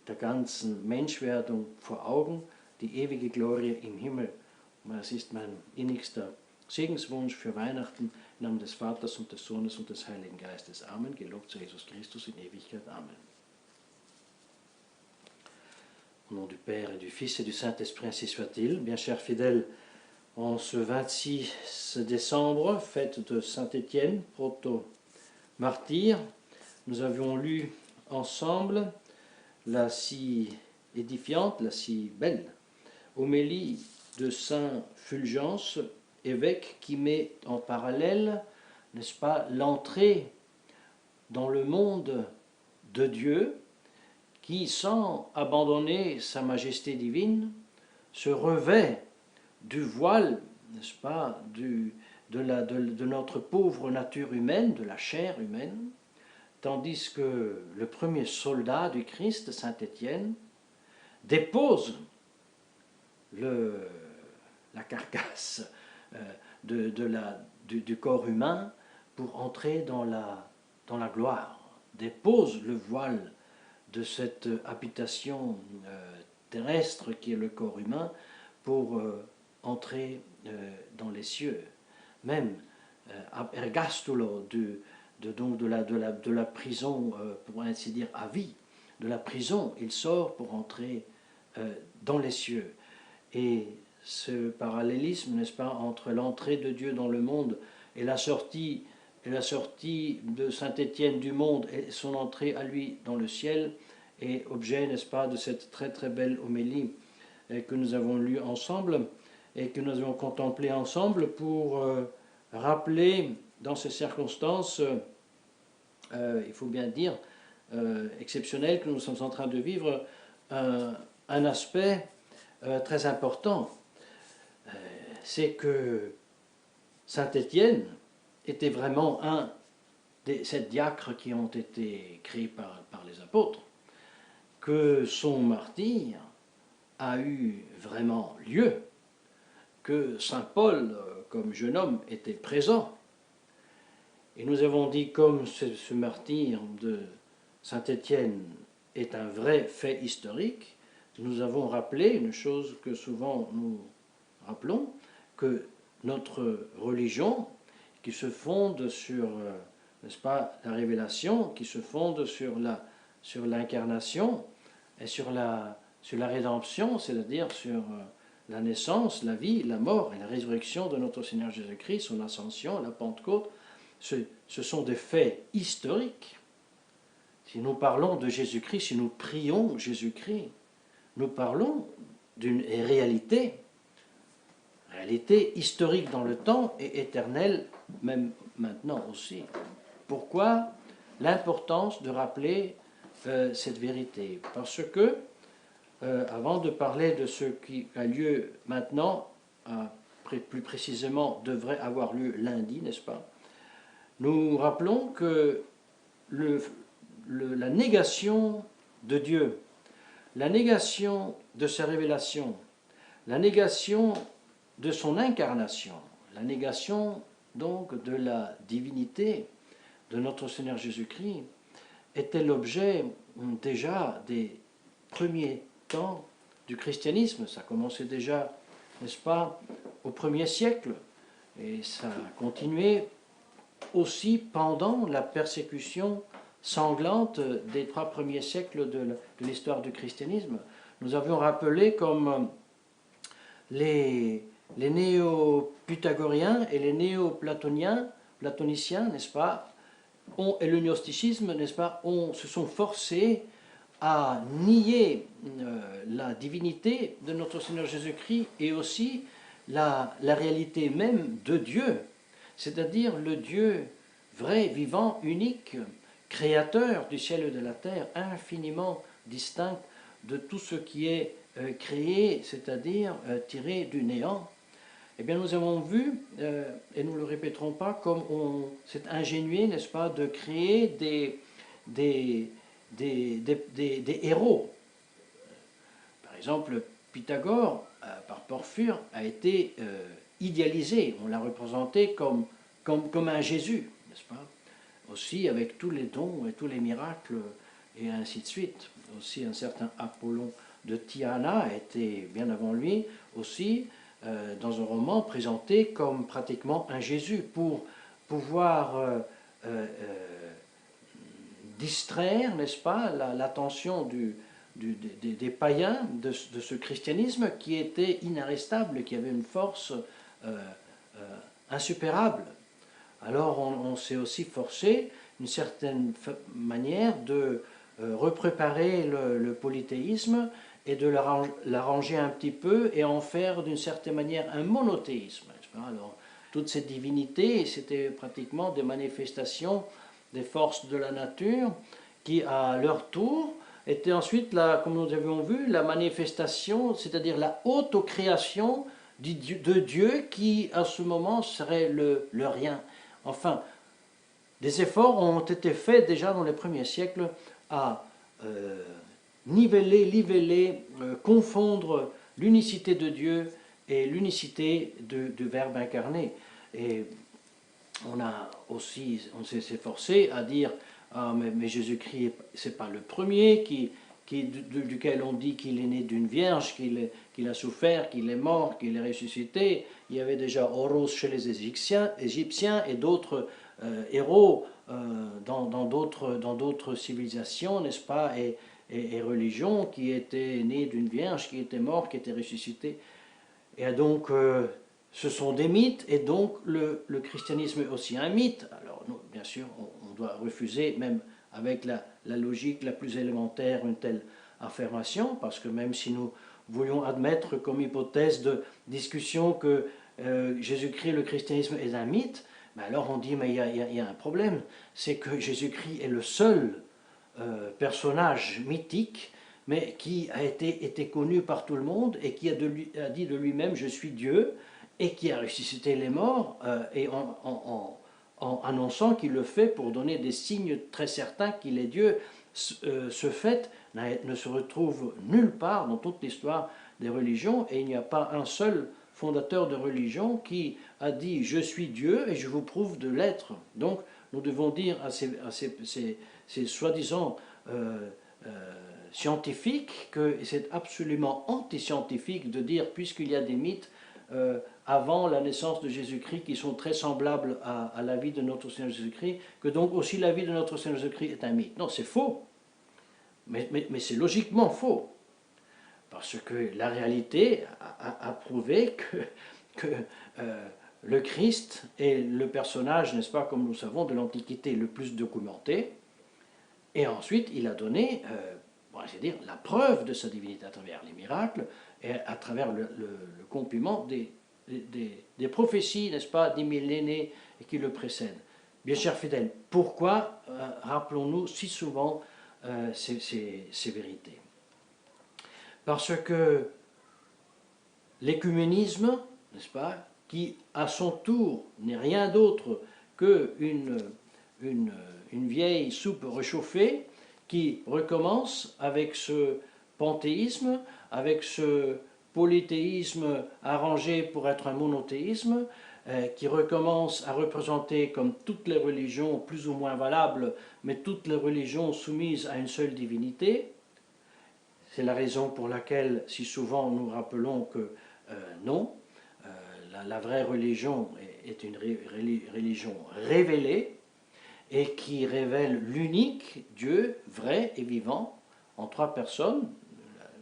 der ganzen Menschwerdung vor Augen, die ewige Glorie im Himmel. Das ist mein innigster Segenswunsch für Weihnachten im Namen des Vaters und des Sohnes und des Heiligen Geistes. Amen. Gelobt sei Jesus Christus in Ewigkeit. Amen. Au nom du Père et du Fils et du Saint-Esprit, ainsi soit-il. Bien chers fidèles, en ce 26 décembre, fête de Saint-Étienne, proto-martyr, nous avions lu ensemble la si édifiante, la si belle homélie de Saint Fulgence, évêque, qui met en parallèle, n'est-ce pas, l'entrée dans le monde de Dieu, qui, sans abandonner sa majesté divine, se revêt du voile, n'est-ce pas, de notre pauvre nature humaine, de la chair humaine, tandis que le premier soldat du Christ, Saint Étienne, dépose la carcasse du corps humain pour entrer dans la gloire, dépose le voile de cette habitation terrestre qui est le corps humain pour entrer dans les cieux. Même ergastulo, de la prison, pour ainsi dire, à vie, de la prison, il sort pour entrer dans les cieux. Et ce parallélisme, n'est-ce pas, entre l'entrée de Dieu dans le monde et la sortie de Saint-Étienne du monde et son entrée à lui dans le ciel est objet, n'est-ce pas, de cette très très belle homélie que nous avons lue ensemble et que nous avons contemplée ensemble pour rappeler dans ces circonstances, il faut bien dire, exceptionnelles que nous sommes en train de vivre, un aspect très important. C'est que Saint-Étienne était vraiment un des 7 diacres qui ont été créés par les apôtres, que son martyre a eu vraiment lieu, que Saint Paul, comme jeune homme, était présent. Et nous avons dit, comme ce martyre de Saint-Étienne est un vrai fait historique, nous avons rappelé une chose que souvent nous rappelons, que notre religion, qui se fonde sur, n'est-ce pas, la révélation, qui se fonde sur l'incarnation et sur la rédemption, c'est-à-dire sur la naissance, la vie, la mort et la résurrection de notre Seigneur Jésus-Christ, son ascension, la Pentecôte, ce sont des faits historiques. Si nous parlons de Jésus-Christ, si nous prions Jésus-Christ, nous parlons d'une réalité historique dans le temps et éternelle, même maintenant aussi. Pourquoi l'importance de rappeler cette vérité? Parce que, avant de parler de ce qui a lieu maintenant, plus précisément devrait avoir lieu lundi, n'est-ce pas? Nous rappelons que la négation de Dieu, la négation de sa révélation, la négation de son incarnation, la négation donc de la divinité de notre Seigneur Jésus-Christ était l'objet déjà des premiers temps du christianisme. Ça commençait déjà, n'est-ce pas, au 1er siècle, et ça a continué aussi pendant la persécution sanglante des 3 premiers siècles de l'histoire du christianisme. Nous avions rappelé comme les néo-pythagoriens et les néo-platoniciens, n'est-ce pas, et le gnosticisme, n'est-ce pas, se sont forcés à nier la divinité de notre Seigneur Jésus-Christ et aussi la réalité même de Dieu, c'est-à-dire le Dieu vrai, vivant, unique, créateur du ciel et de la terre, infiniment distinct de tout ce qui est créé, c'est-à-dire tiré du néant. Eh bien, nous avons vu, et nous ne le répéterons pas, comme on s'est ingénué, n'est-ce pas, de créer des héros. Par exemple, Pythagore, par Porphyre, a été idéalisé. On l'a représenté comme un Jésus, n'est-ce pas? Aussi avec tous les dons et tous les miracles, et ainsi de suite. aussi un certain Apollon de Tyana était bien avant lui aussi, dans un roman présenté comme pratiquement un Jésus pour pouvoir distraire, n'est-ce pas, l'attention des païens de ce christianisme qui était inarrestable, qui avait une force insuperable. Alors on s'est aussi forcé, d'une certaine manière, de repréparer le polythéisme et de l'arranger un petit peu et en faire d'une certaine manière un monothéisme. Alors, toutes ces divinités, c'était pratiquement des manifestations des forces de la nature qui, à leur tour, étaient ensuite, comme nous avions vu, la manifestation, c'est-à-dire la autocréation de Dieu qui, à ce moment, serait le rien. Enfin, des efforts ont été faits déjà dans les premiers siècles à niveler, confondre l'unicité de Dieu et l'unicité du Verbe incarné. Et on s'est efforcé à dire ah, mais Jésus-Christ, c'est pas le premier duquel on dit qu'il est né d'une vierge, qu'il a souffert, qu'il est mort, qu'il est ressuscité. Il y avait déjà Horus chez les Égyptiens et d'autres héros dans d'autres civilisations, n'est-ce pas, et religions qui étaient nés d'une vierge, qui était morte, qui était ressuscitée. Et donc, ce sont des mythes, et donc le christianisme est aussi un mythe. Alors, nous, bien sûr, on doit refuser, même avec la logique la plus élémentaire, une telle affirmation, parce que même si nous voulions admettre comme hypothèse de discussion que Jésus-Christ, le christianisme est un mythe, ben alors on dit, mais il y a un problème, c'est que Jésus-Christ est le seul personnage mythique, mais qui a été connu par tout le monde et qui a dit de lui-même « je suis Dieu » et qui a ressuscité les morts et en annonçant qu'il le fait pour donner des signes très certains qu'il est Dieu. Ce fait ne se retrouve nulle part dans toute l'histoire des religions et il n'y a pas un seul fondateur de religion qui a dit « je suis Dieu et je vous prouve de l'être ». Donc nous devons dire à ces soi-disant scientifique que c'est absolument anti-scientifique de dire, puisqu'il y a des mythes avant la naissance de Jésus-Christ qui sont très semblables à la vie de notre Seigneur Jésus-Christ, que donc aussi la vie de notre Seigneur Jésus-Christ est un mythe. Non, c'est faux, mais c'est logiquement faux, parce que la réalité a prouvé que le Christ est le personnage, n'est-ce pas, comme nous savons, de l'Antiquité le plus documenté, et ensuite il a donné c'est-à-dire la preuve de sa divinité à travers les miracles et à travers le complément des prophéties, n'est-ce pas, des millénaires qui le précèdent. Bien chers fidèles, pourquoi rappelons-nous si souvent ces vérités? Parce que l'écuménisme, n'est-ce pas, qui à son tour n'est rien d'autre qu'une vieille soupe réchauffée, qui recommence avec ce panthéisme, avec ce polythéisme arrangé pour être un monothéisme, qui recommence à représenter comme toutes les religions plus ou moins valables, mais toutes les religions soumises à une seule divinité. C'est la raison pour laquelle si souvent nous rappelons que non, la vraie religion est une religion révélée, et qui révèle l'unique Dieu vrai et vivant en trois personnes,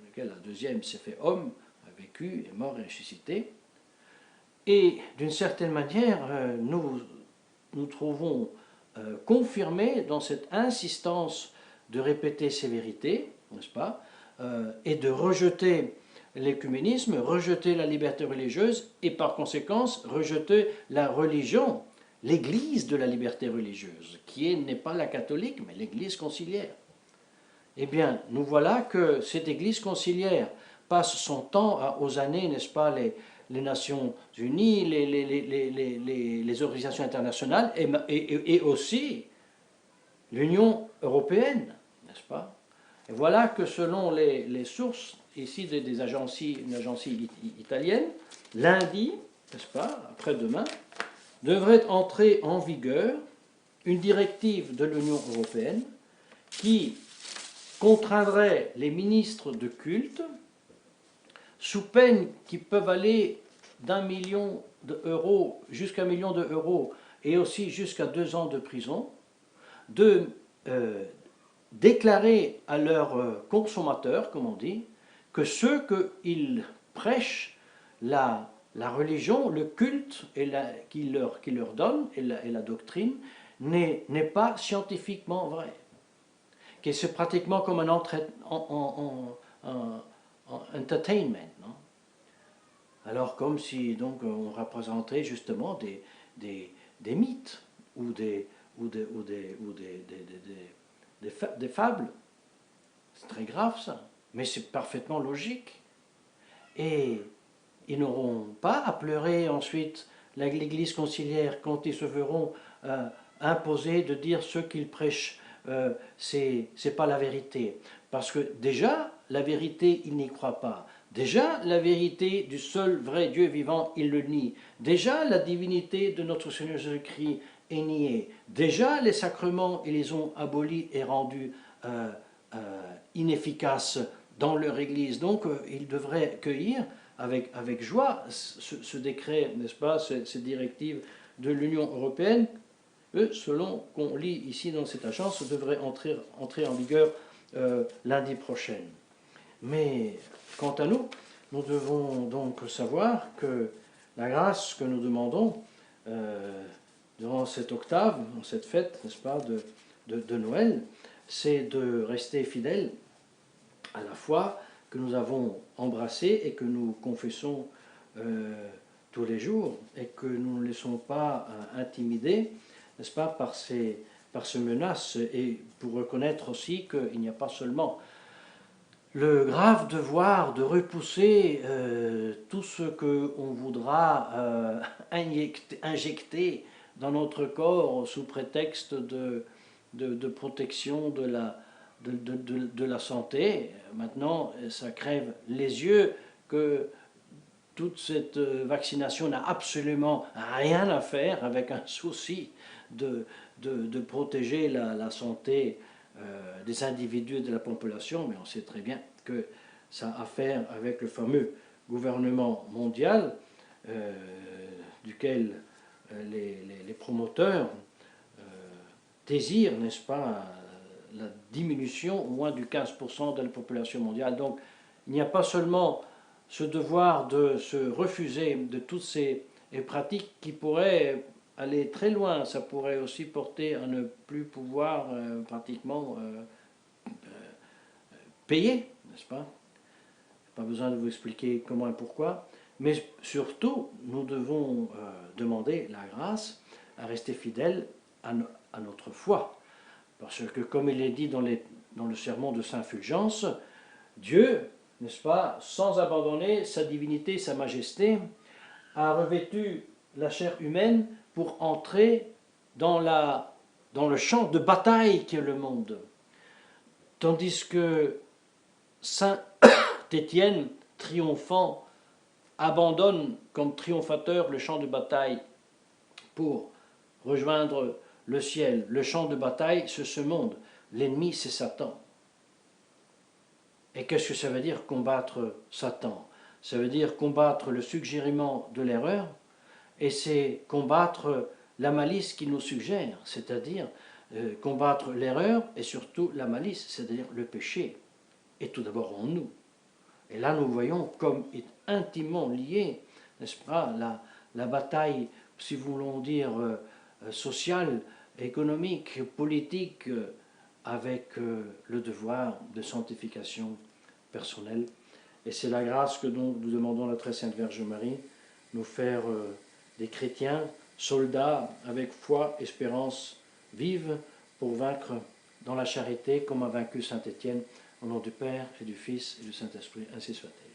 lequel la deuxième s'est fait homme, a vécu, est mort et ressuscité. Et d'une certaine manière, nous trouvons confirmé dans cette insistance de répéter ces vérités, n'est-ce pas, et de rejeter l'écuménisme, rejeter la liberté religieuse et par conséquence rejeter la religion, l'Église de la liberté religieuse, qui n'est pas la catholique, mais l'Église conciliaire. Eh bien, nous voilà que cette Église conciliaire passe son temps aux années, n'est-ce pas, les Nations Unies, les organisations internationales, et aussi l'Union européenne, n'est-ce pas? Et voilà que selon les sources, ici une agences italienne, lundi, n'est-ce pas, après-demain, devrait entrer en vigueur une directive de l'Union européenne qui contraindrait les ministres de culte, sous peine qui peuvent aller d'1 million d'euros jusqu'à 1 million d'euros et aussi jusqu'à 2 ans de prison, de déclarer à leurs consommateurs, comme on dit, que ceux qu'ils prêchent la religion, le culte qu'ils leur donnent et la doctrine n'est pas scientifiquement vrai. Que c'est pratiquement comme un entertainment. Non? Alors comme si donc on représentait justement des mythes ou des fables. C'est très grave ça, mais c'est parfaitement logique. Et ils n'auront pas à pleurer ensuite l'Église conciliaire quand ils se verront imposer de dire ce qu'ils prêchent, c'est pas la vérité. Parce que déjà, la vérité, ils n'y croient pas. Déjà, la vérité du seul vrai Dieu vivant, ils le nient. Déjà, la divinité de notre Seigneur Jésus-Christ est niée. Déjà, les sacrements, ils les ont abolis et rendus inefficaces dans leur Église. Donc, ils devraient cueillir avec joie ce décret, n'est-ce pas, ces directives de l'Union européenne, selon qu'on lit ici dans cette agence, devraient entrer en vigueur lundi prochain. Mais quant à nous, nous devons donc savoir que la grâce que nous demandons durant cette octave, dans cette fête, n'est-ce pas, de Noël, c'est de rester fidèles à la foi que nous avons embrassée et que nous confessons tous les jours, et que nous ne laissons pas intimider, n'est-ce pas, par ces menaces, et pour reconnaître aussi qu'il n'y a pas seulement le grave devoir de repousser tout ce qu'on voudra injecter dans notre corps sous prétexte de protection de la santé. Maintenant, ça crève les yeux que toute cette vaccination n'a absolument rien à faire avec un souci de protéger la santé des individus et de la population, mais on sait très bien que ça a à faire avec le fameux gouvernement mondial duquel les promoteurs désirent, n'est-ce pas, la diminution au moins du 15% de la population mondiale. Donc il n'y a pas seulement ce devoir de se refuser de toutes ces pratiques qui pourraient aller très loin, ça pourrait aussi porter à ne plus pouvoir pratiquement payer, n'est-ce pas? Pas besoin de vous expliquer comment et pourquoi, mais surtout, nous devons demander la grâce à rester fidèles à notre foi. Parce que, comme il est dit dans le sermon de Saint Fulgence, Dieu, n'est-ce pas, sans abandonner sa divinité, sa majesté, a revêtu la chair humaine pour entrer dans le champ de bataille qu'est le monde. Tandis que Saint Étienne, triomphant, abandonne comme triomphateur le champ de bataille pour rejoindre le ciel. Le champ de bataille, c'est ce monde. L'ennemi, c'est Satan. Et qu'est-ce que ça veut dire combattre Satan? Ça veut dire combattre le suggériment de l'erreur, et c'est combattre la malice qui nous suggère, c'est-à-dire combattre l'erreur et surtout la malice, c'est-à-dire le péché, et tout d'abord en nous. Et là, nous voyons comme est intimement lié, n'est-ce pas, la bataille, si nous voulons dire, sociale, économique, politique, avec le devoir de sanctification personnelle. Et c'est la grâce que donc nous demandons à la très sainte Vierge Marie, nous faire des chrétiens, soldats avec foi, espérance vive, pour vaincre dans la charité, comme a vaincu Saint Étienne, au nom du Père et du Fils et du Saint-Esprit, ainsi soit-il.